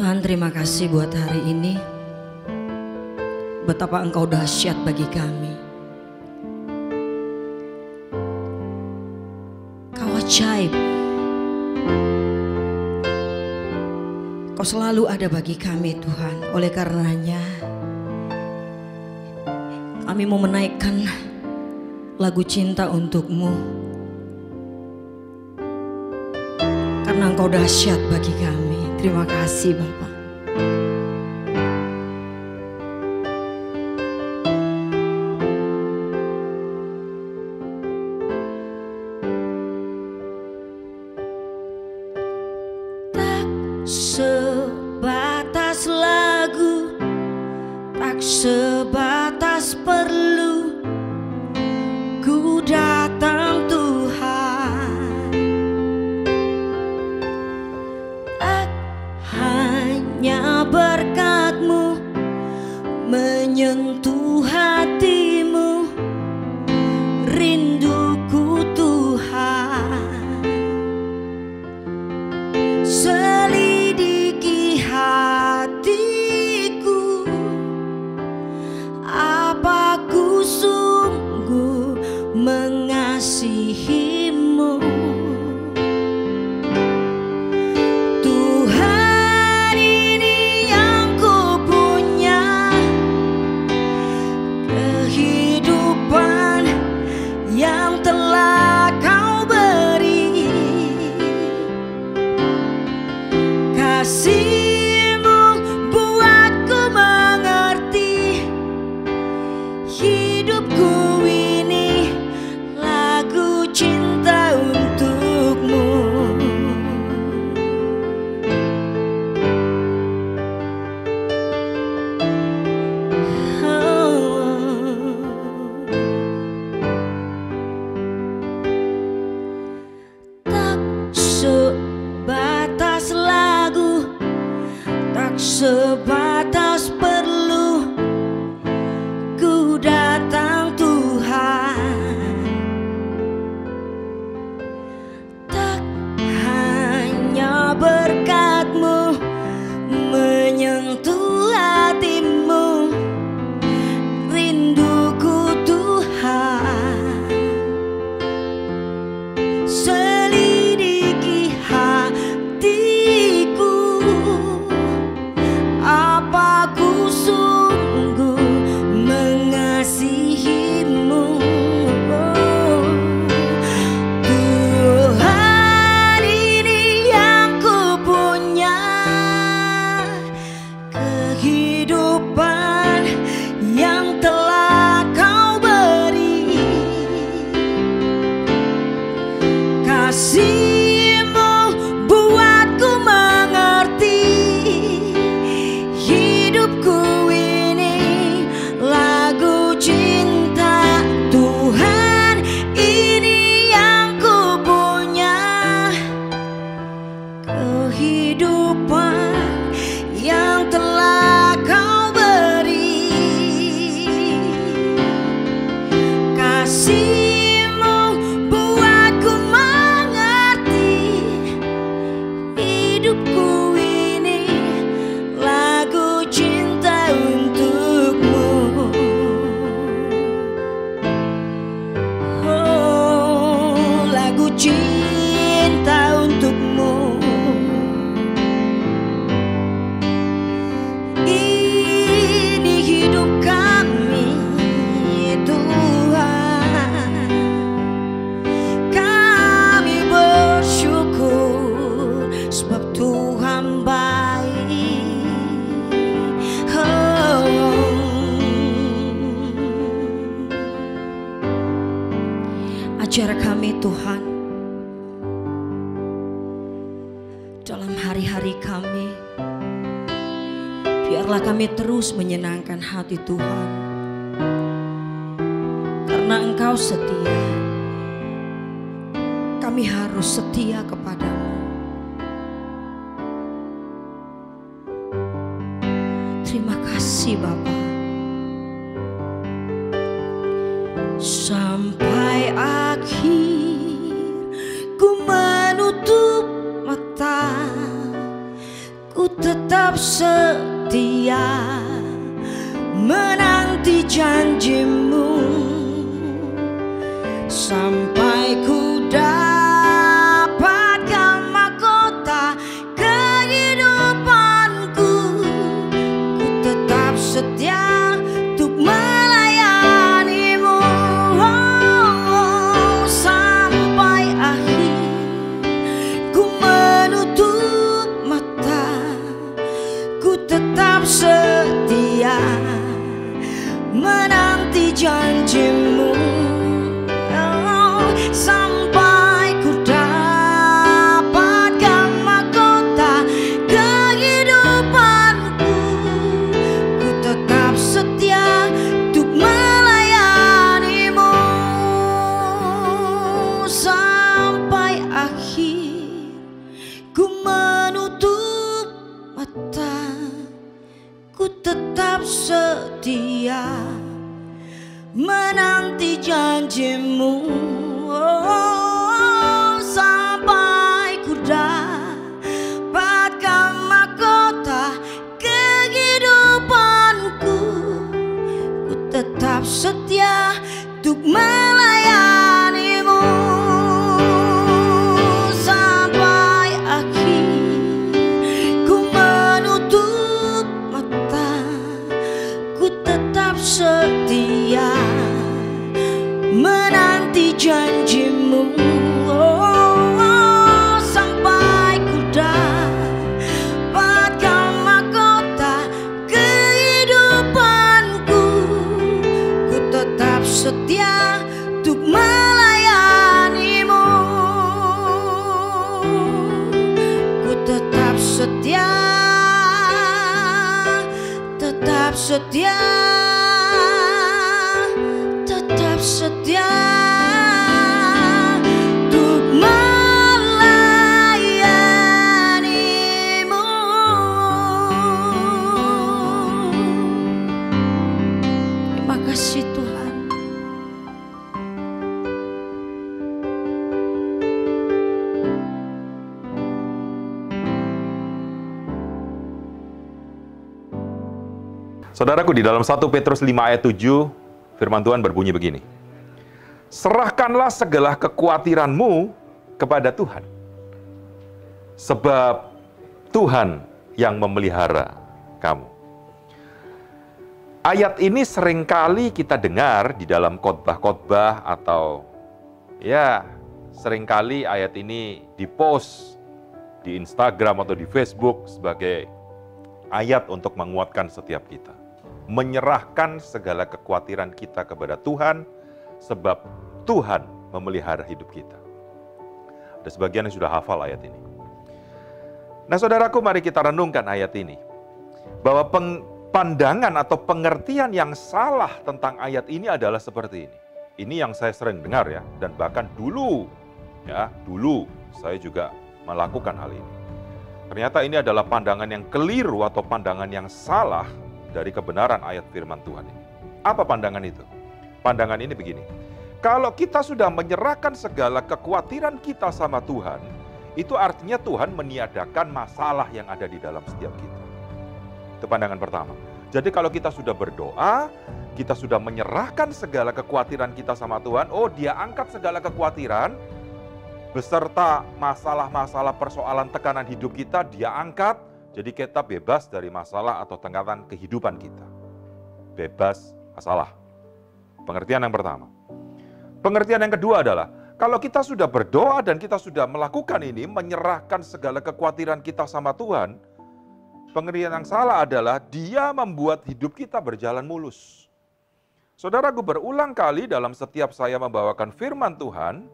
Tuhan, terima kasih buat hari ini. Betapa Engkau dahsyat bagi kami. Kau ajaib. Kau selalu ada bagi kami, Tuhan. Oleh karenanya kami mau menaikkan lagu cinta untuk-Mu, karena Engkau dahsyat bagi kami. Terima kasih Bapa. Tak sebatas lagu, tak sebatas perlu, ku datang Tuhan. Tak hanya berkat-Mu menyentuh hatimu, rinduku Tuhan. Selidiki hatiku, apa ku sungguh mengasihi-Mu. Tuhan, ini yang ku punya, kehidupan yang telah Kau beri. Kasih-Mu buatku mengerti, hidupku ini lagu cinta untuk-Mu. Tak sebatas lagu, tak sebatas perlu, ku datang Tuhan. Tak hanya berkat-Mu menyentuh hatimu, rinduku Tuhan. Selidiki hatiku, apa ku sungguh mengasihi-Mu. Tuhan, ini yang ku punya, kehidupan yang telah Kau beri. Kasih-Mu buatku mengerti, hidupku ini lagu cinta. Tuhan, ini yang ku punya, kehidupan yang telah Kau beri. Kasih-Mu buatku mengerti, hidupku ini lagu cinta untuk-Mu. Oh, lagu cinta untuk-Mu. Ini hidup kami Tuhan, kami bersyukur sebab Tuhan baik. Oh. Ajar kami Tuhan, dalam hari-hari kami, biarlah kami terus menyenangkan hati Tuhan, karena Engkau setia. Kami harus setia kepada-Mu. Terima kasih Bapa. Sampai akhir ku menutup mata, ku tetap tetap setia menanti janjimu sampai ku dapatkan mahkota kehidupanku. Ku tetap setia untuk melayanimu sampai akhir. Ku menutup mata, ku tetap setia menanti janjimu sampai ku dapatkan mahkota kehidupanku. Ku tetap setia untuk melayanimu sampai akhir. Ku menutup mata, ku tetap setia menanti janjimu sampai ku dapatkan mahkota kehidupanku. Ku tetap setia untuk melayanimu sampai akhir. Ku menutup mata, ku tetap setia menanti janjimu sampai ku dapatkan mahkota kehidupanku. Ku tetap setia untuk melayanimu. Ku tetap setia, tetap setia, tetap setia untuk melayanimu. Terima kasih Tuhan. Saudaraku, di dalam 1 Petrus 5 ayat 7, firman Tuhan berbunyi begini. Serahkanlah segala kekhawatiranmu kepada Tuhan, sebab Tuhan yang memelihara kamu. Ayat ini seringkali kita dengar di dalam khotbah-khotbah atau ya seringkali ayat ini dipost di Instagram atau di Facebook sebagai ayat untuk menguatkan setiap kita. Menyerahkan segala kekhawatiran kita kepada Tuhan, sebab Tuhan memelihara hidup kita. Ada sebagian yang sudah hafal ayat ini. Nah saudaraku, mari kita renungkan ayat ini. Bahwa pandangan atau pengertian yang salah tentang ayat ini adalah seperti ini. Ini yang saya sering dengar ya, dan bahkan dulu saya juga melakukan hal ini. Ternyata ini adalah pandangan yang keliru atau pandangan yang salah dari kebenaran ayat firman Tuhan ini. Apa pandangan itu? Pandangan ini begini, kalau kita sudah menyerahkan segala kekhawatiran kita sama Tuhan, itu artinya Tuhan meniadakan masalah yang ada di dalam setiap kita. Itu pandangan pertama. Jadi kalau kita sudah berdoa, kita sudah menyerahkan segala kekhawatiran kita sama Tuhan, oh Dia angkat segala kekhawatiran, beserta masalah-masalah persoalan tekanan hidup kita, Dia angkat. Jadi kita bebas dari masalah atau tekanan kehidupan kita. Bebas masalah. Pengertian yang pertama. Pengertian yang kedua adalah, kalau kita sudah berdoa dan kita sudah melakukan ini, menyerahkan segala kekhawatiran kita sama Tuhan, pengertian yang salah adalah Dia membuat hidup kita berjalan mulus. Saudaraku, berulang kali dalam setiap saya membawakan firman Tuhan,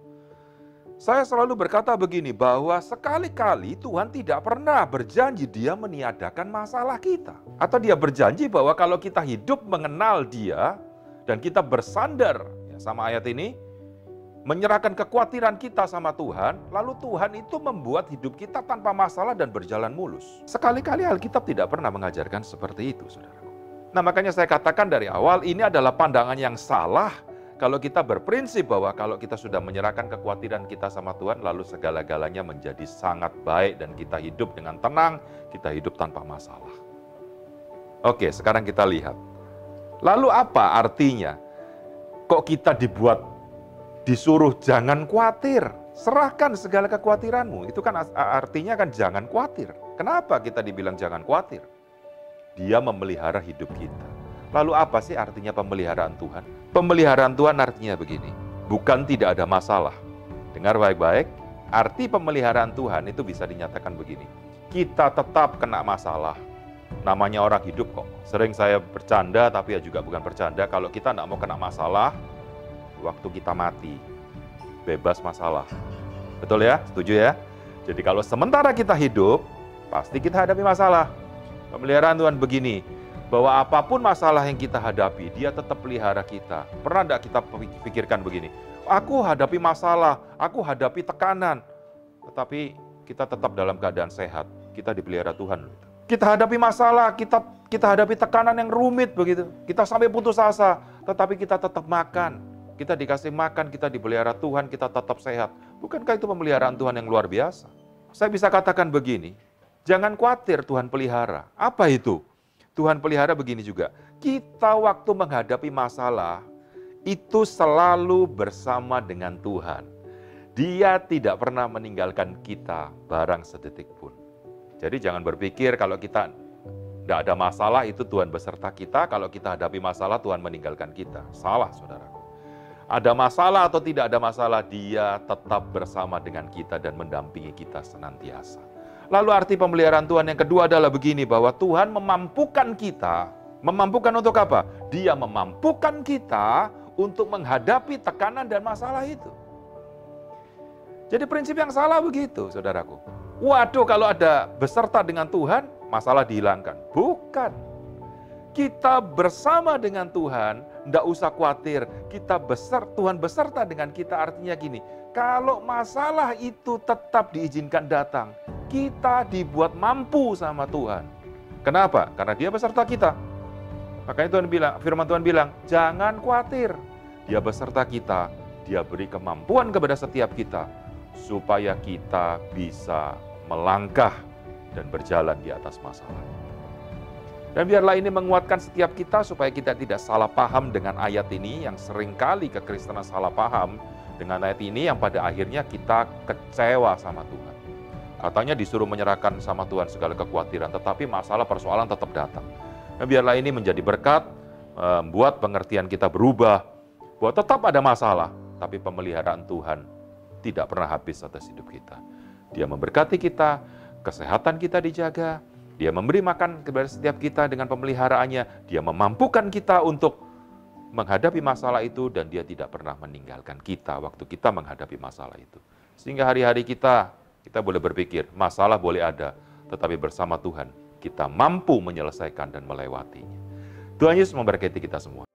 saya selalu berkata begini, bahwa sekali-kali Tuhan tidak pernah berjanji Dia meniadakan masalah kita. Atau Dia berjanji bahwa kalau kita hidup mengenal Dia, dan kita bersandar ya, sama ayat ini, menyerahkan kekhawatiran kita sama Tuhan, lalu Tuhan itu membuat hidup kita tanpa masalah dan berjalan mulus. Sekali-kali Alkitab tidak pernah mengajarkan seperti itu, saudaraku. Nah makanya saya katakan dari awal, ini adalah pandangan yang salah, Kalau kita berprinsip bahwa kalau kita sudah menyerahkan kekhawatiran kita sama Tuhan, lalu segala-galanya menjadi sangat baik dan kita hidup dengan tenang, kita hidup tanpa masalah. Oke, sekarang kita lihat. Lalu apa artinya? Kok kita disuruh jangan khawatir, serahkan segala kekhawatiranmu. Itu kan artinya kan jangan khawatir. Kenapa kita dibilang jangan khawatir? Dia memelihara hidup kita. Lalu apa sih artinya pemeliharaan Tuhan? Pemeliharaan Tuhan artinya begini, bukan tidak ada masalah. Dengar baik-baik, arti pemeliharaan Tuhan itu bisa dinyatakan begini. Kita tetap kena masalah. Namanya orang hidup kok. Sering saya bercanda, tapi ya juga bukan bercanda. Kalau kita tidak mau kena masalah, waktu kita mati, bebas masalah. Betul ya? Setuju ya? Jadi kalau sementara kita hidup, pasti kita hadapi masalah. Pemeliharaan Tuhan begini, bahwa apapun masalah yang kita hadapi, dia tetap pelihara kita. Pernah tidak kita pikirkan begini, aku hadapi masalah, aku hadapi tekanan, tetapi kita tetap dalam keadaan sehat, kita dipelihara Tuhan. Kita hadapi masalah, kita hadapi tekanan yang rumit begitu, kita sampai putus asa, tetapi kita tetap makan, kita dikasih makan, kita dipelihara Tuhan, kita tetap sehat. Bukankah itu pemeliharaan Tuhan yang luar biasa? Saya bisa katakan begini, jangan khawatir Tuhan pelihara. Apa itu? Tuhan pelihara begini juga, kita waktu menghadapi masalah, itu selalu bersama dengan Tuhan. Dia tidak pernah meninggalkan kita barang sedetik pun. Jadi jangan berpikir kalau kita tidak ada masalah itu Tuhan beserta kita, kalau kita hadapi masalah Tuhan meninggalkan kita. Salah saudaraku. Ada masalah atau tidak ada masalah, Dia tetap bersama dengan kita dan mendampingi kita senantiasa. Lalu arti pemeliharaan Tuhan yang kedua adalah begini, bahwa Tuhan memampukan kita. Memampukan untuk apa? Dia memampukan kita untuk menghadapi tekanan dan masalah itu. Jadi prinsip yang salah begitu, saudaraku. Waduh, kalau ada beserta dengan Tuhan, masalah dihilangkan. Bukan. Kita bersama dengan Tuhan, tidak usah khawatir. Tuhan beserta dengan kita, artinya gini, kalau masalah itu tetap diizinkan datang, kita dibuat mampu sama Tuhan. Kenapa? Karena Dia beserta kita. Makanya firman Tuhan bilang, jangan khawatir. Dia beserta kita, Dia beri kemampuan kepada setiap kita, supaya kita bisa melangkah dan berjalan di atas masalah. Dan biarlah ini menguatkan setiap kita supaya kita tidak salah paham dengan ayat ini, yang seringkali kekristenan salah paham dengan ayat ini, yang pada akhirnya kita kecewa sama Tuhan. Katanya disuruh menyerahkan sama Tuhan segala kekhawatiran, tetapi masalah persoalan tetap datang. Dan biarlah ini menjadi berkat, membuat pengertian kita berubah, bahwa tetap ada masalah, tapi pemeliharaan Tuhan tidak pernah habis atas hidup kita. Dia memberkati kita, kesehatan kita dijaga, Dia memberi makan kepada setiap kita dengan pemeliharaannya, Dia memampukan kita untuk menghadapi masalah itu, dan Dia tidak pernah meninggalkan kita waktu kita menghadapi masalah itu. Sehingga hari-hari kita boleh berpikir, masalah boleh ada, tetapi bersama Tuhan kita mampu menyelesaikan dan melewatinya. Tuhan Yesus memberkati kita semua.